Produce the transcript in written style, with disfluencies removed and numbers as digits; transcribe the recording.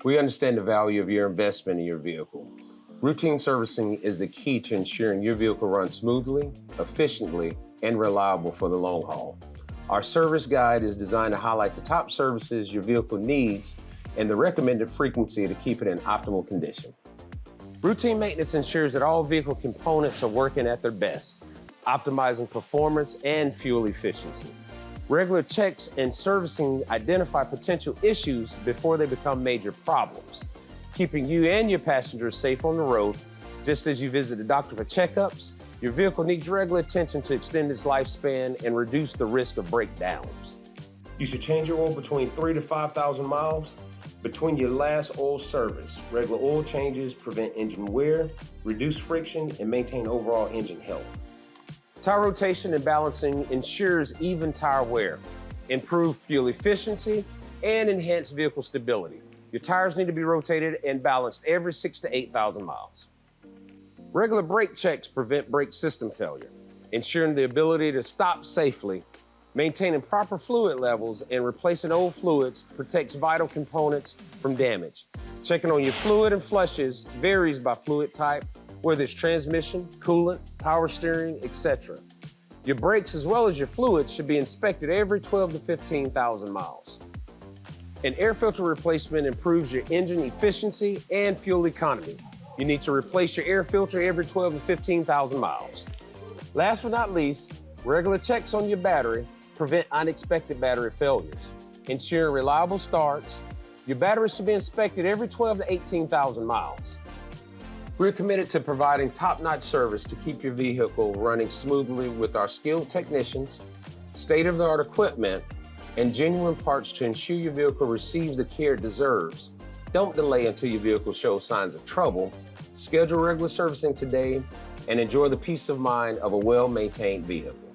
We understand the value of your investment in your vehicle. Routine servicing is the key to ensuring your vehicle runs smoothly, efficiently, and reliable for the long haul. Our service guide is designed to highlight the top services your vehicle needs and the recommended frequency to keep it in optimal condition. Routine maintenance ensures that all vehicle components are working at their best, optimizing performance and fuel efficiency. Regular checks and servicing identify potential issues before they become major problems, keeping you and your passengers safe on the road. Just as you visit the doctor for checkups, your vehicle needs regular attention to extend its lifespan and reduce the risk of breakdowns. You should change your oil between 3,000 to 5,000 miles between your last oil service. Regular oil changes prevent engine wear, reduce friction, and maintain overall engine health. Tire rotation and balancing ensures even tire wear, improved fuel efficiency, and enhanced vehicle stability. Your tires need to be rotated and balanced every 6,000 to 8,000 miles. Regular brake checks prevent brake system failure, ensuring the ability to stop safely. Maintaining proper fluid levels and replacing old fluids protects vital components from damage. Checking on your fluid and flushes varies by fluid type, whether it's transmission, coolant, power steering, etc. Your brakes as well as your fluids should be inspected every 12,000 to 15,000 miles. An air filter replacement improves your engine efficiency and fuel economy. You need to replace your air filter every 12,000 to 15,000 miles. Last but not least, regular checks on your battery prevent unexpected battery failures, ensuring reliable starts. Your battery should be inspected every 12,000 to 18,000 miles. We're committed to providing top-notch service to keep your vehicle running smoothly with our skilled technicians, state-of-the-art equipment, and genuine parts to ensure your vehicle receives the care it deserves. Don't delay until your vehicle shows signs of trouble. Schedule regular servicing today and enjoy the peace of mind of a well-maintained vehicle.